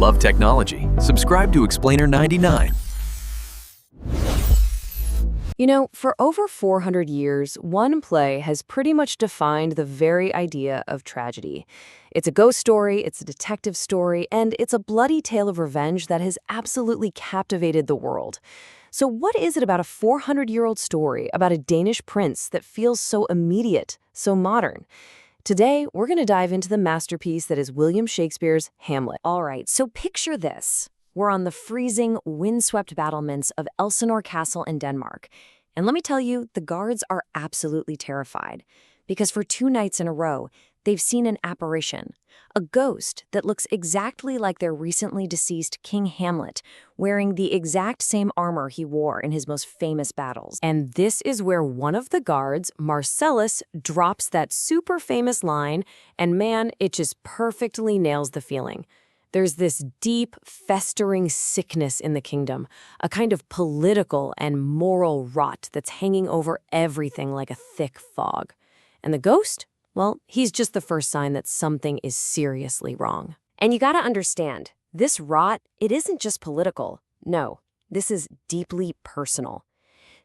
Love technology? Subscribe to Explainer 99. You know, for over 400 years, one play has pretty much defined the very idea of tragedy. It's a ghost story, it's a detective story, and it's a bloody tale of revenge that has absolutely captivated the world. So what is it about a 400-year-old story about a Danish prince that feels so immediate, so modern? Today, we're going to dive into the masterpiece that is William Shakespeare's Hamlet. All right, so picture this. We're on the freezing, windswept battlements of Elsinore Castle in Denmark. And let me tell you, the guards are absolutely terrified. Because for 2 nights in a row, they've seen an apparition. A ghost that looks exactly like their recently deceased King Hamlet, wearing the exact same armor he wore in his most famous battles. And this is where one of the guards, Marcellus, drops that super famous line, and man, it just perfectly nails the feeling. There's this deep, festering sickness in the kingdom, a kind of political and moral rot that's hanging over everything like a thick fog. And the ghost? Well, he's just the first sign that something is seriously wrong. And you gotta understand, this rot, it isn't just political. No, this is deeply personal.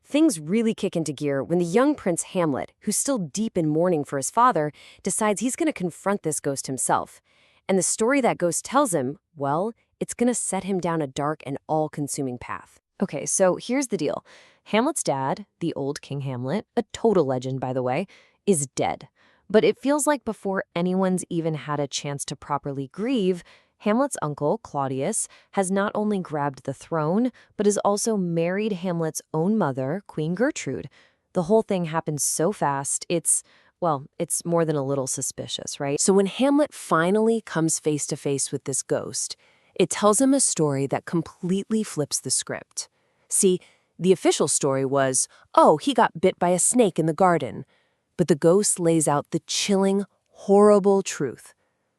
Things really kick into gear when the young Prince Hamlet, who's still deep in mourning for his father, decides he's gonna confront this ghost himself. And the story that ghost tells him, well, it's gonna set him down a dark and all-consuming path. Okay, so here's the deal. Hamlet's dad, the old King Hamlet, a total legend by the way, is dead. But it feels like before anyone's even had a chance to properly grieve, Hamlet's uncle, Claudius, has not only grabbed the throne, but has also married Hamlet's own mother, Queen Gertrude. The whole thing happens so fast, it's more than a little suspicious, right? So when Hamlet finally comes face to face with this ghost, it tells him a story that completely flips the script. See, the official story was, oh, he got bit by a snake in the garden. But the ghost lays out the chilling, horrible truth.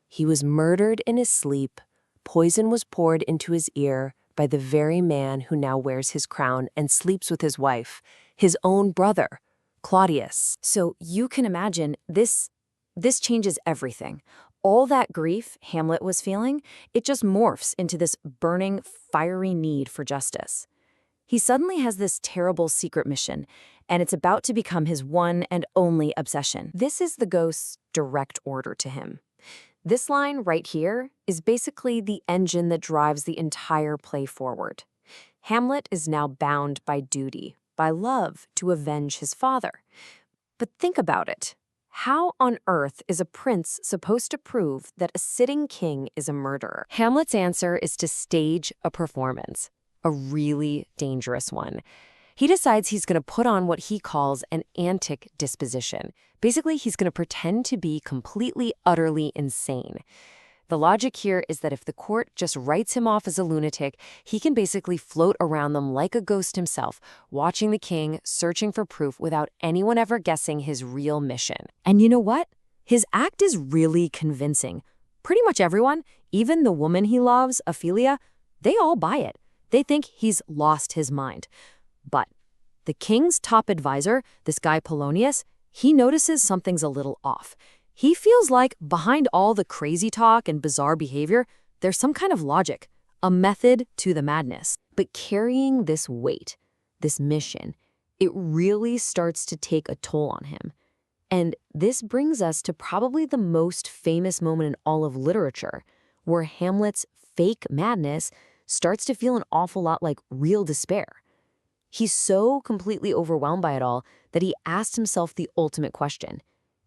He was murdered in his sleep. Poison was poured into his ear by the very man who now wears his crown and sleeps with his wife, his own brother, Claudius. So you can imagine this changes everything. All that grief Hamlet was feeling, it just morphs into this burning, fiery need for justice. He suddenly has this terrible secret mission, and it's about to become his one and only obsession. This is the ghost's direct order to him. This line right here is basically the engine that drives the entire play forward. Hamlet is now bound by duty, by love, to avenge his father. But think about it. How on earth is a prince supposed to prove that a sitting king is a murderer? Hamlet's answer is to stage a performance, a really dangerous one. He decides he's going to put on what he calls an antic disposition. Basically, he's going to pretend to be completely, utterly insane. The logic here is that if the court just writes him off as a lunatic, he can basically float around them like a ghost himself, watching the king, searching for proof without anyone ever guessing his real mission. And you know what? His act is really convincing. Pretty much everyone, even the woman he loves, Ophelia, they all buy it. They think he's lost his mind. But the king's top advisor, this guy Polonius, he notices something's a little off. He feels like behind all the crazy talk and bizarre behavior, there's some kind of logic, a method to the madness. But carrying this weight, this mission, it really starts to take a toll on him. And this brings us to probably the most famous moment in all of literature, where Hamlet's fake madness starts to feel an awful lot like real despair. He's so completely overwhelmed by it all that he asked himself the ultimate question.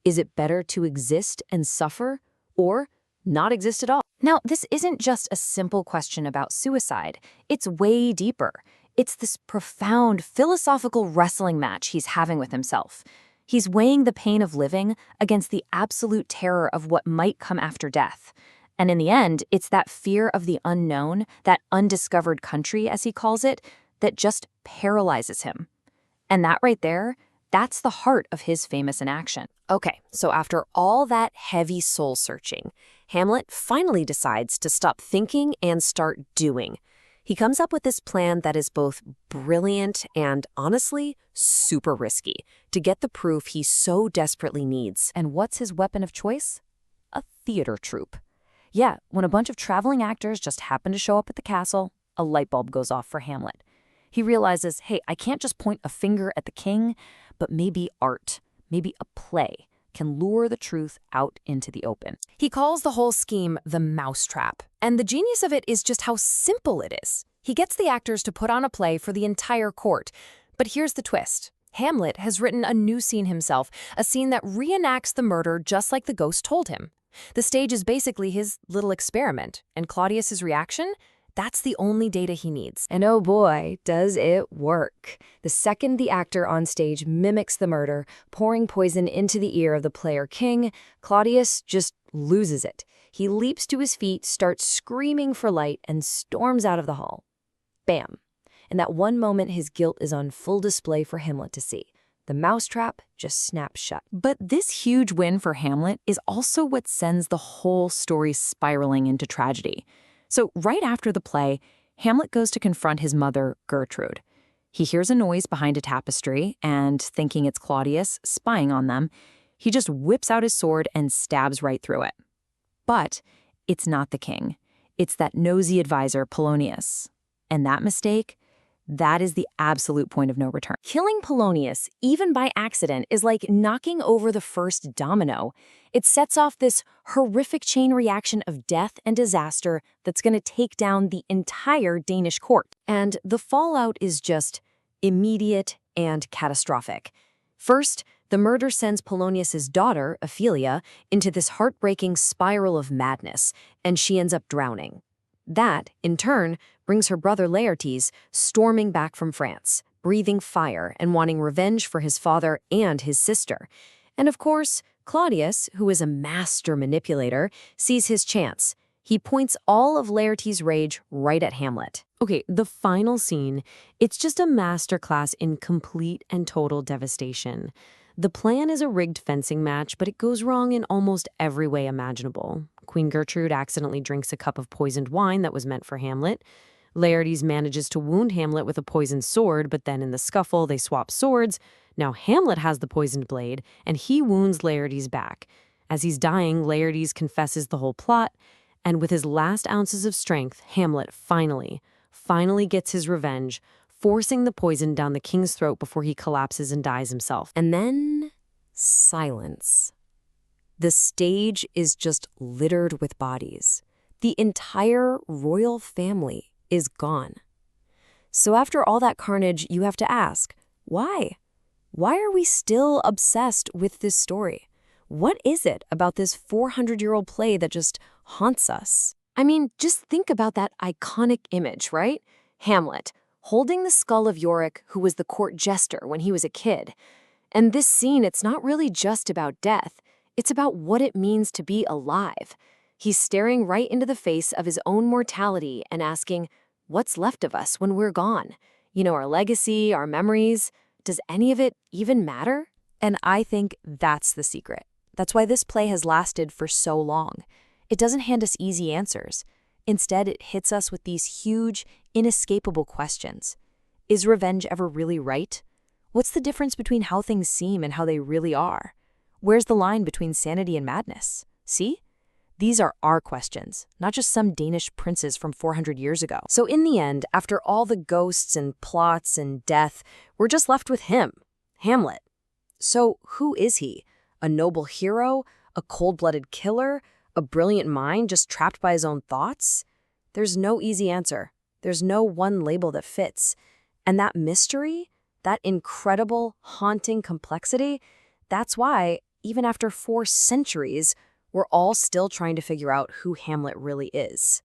Is it better to exist and suffer or not exist at all? Now, this isn't just a simple question about suicide. It's way deeper. It's this profound philosophical wrestling match he's having with himself. He's weighing the pain of living against the absolute terror of what might come after death. And in the end, it's that fear of the unknown, that undiscovered country, as he calls it, that just paralyzes him. And that right there, that's the heart of his famous inaction. Okay, so after all that heavy soul-searching, Hamlet finally decides to stop thinking and start doing. He comes up with this plan that is both brilliant and, honestly, super risky to get the proof he so desperately needs. And what's his weapon of choice? A theater troupe. Yeah, when a bunch of traveling actors just happen to show up at the castle, a light bulb goes off for Hamlet. He realizes, hey, I can't just point a finger at the king, but maybe art, maybe a play can lure the truth out into the open. He calls the whole scheme the mousetrap, and the genius of it is just how simple it is. He gets the actors to put on a play for the entire court. But here's the twist. Hamlet has written a new scene himself, a scene that reenacts the murder just like the ghost told him. The stage is basically his little experiment, and Claudius's reaction? That's the only data he needs. And oh boy, does it work. The second the actor on stage mimics the murder, pouring poison into the ear of the player king, Claudius just loses it. He leaps to his feet, starts screaming for light, and storms out of the hall. Bam. In that one moment, his guilt is on full display for Hamlet to see. The mousetrap just snaps shut. But this huge win for Hamlet is also what sends the whole story spiraling into tragedy. So right after the play, Hamlet goes to confront his mother, Gertrude. He hears a noise behind a tapestry, and thinking it's Claudius spying on them, he just whips out his sword and stabs right through it. But it's not the king. It's that nosy advisor, Polonius. And that mistake, that is the absolute point of no return. Killing Polonius, even by accident, is like knocking over the first domino. It sets off this horrific chain reaction of death and disaster that's going to take down the entire Danish court. And the fallout is just immediate and catastrophic. First, the murder sends Polonius's daughter, Ophelia, into this heartbreaking spiral of madness, and she ends up drowning. That, in turn, brings her brother Laertes storming back from France, breathing fire and wanting revenge for his father and his sister. And of course, Claudius, who is a master manipulator, sees his chance. He points all of Laertes' rage right at Hamlet. Okay, the final scene, it's just a masterclass in complete and total devastation. The plan is a rigged fencing match, but it goes wrong in almost every way imaginable. Queen Gertrude accidentally drinks a cup of poisoned wine that was meant for Hamlet. Laertes manages to wound Hamlet with a poisoned sword, but then in the scuffle, they swap swords. Now Hamlet has the poisoned blade, and he wounds Laertes back. As he's dying, Laertes confesses the whole plot, and with his last ounces of strength, Hamlet finally gets his revenge, forcing the poison down the king's throat before he collapses and dies himself. And then, silence. The stage is just littered with bodies. The entire royal family is gone. So after all that carnage, you have to ask, why? Why are we still obsessed with this story? What is it about this 400-year-old play that just haunts us? I mean, just think about that iconic image, right? Hamlet, holding the skull of Yorick, who was the court jester when he was a kid. And this scene, it's not really just about death. It's about what it means to be alive. He's staring right into the face of his own mortality and asking, what's left of us when we're gone? You know, our legacy, our memories. Does any of it even matter? And I think that's the secret. That's why this play has lasted for so long. It doesn't hand us easy answers. Instead, it hits us with these huge, inescapable questions. Is revenge ever really right? What's the difference between how things seem and how they really are? Where's the line between sanity and madness? See? These are our questions, not just some Danish princes from 400 years ago. So in the end, after all the ghosts and plots and death, we're just left with him, Hamlet. So who is he? A noble hero? A cold-blooded killer? A brilliant mind just trapped by his own thoughts? There's no easy answer. There's no one label that fits. And that mystery, that incredible, haunting complexity, that's why, even after 4 centuries, we're all still trying to figure out who Hamlet really is.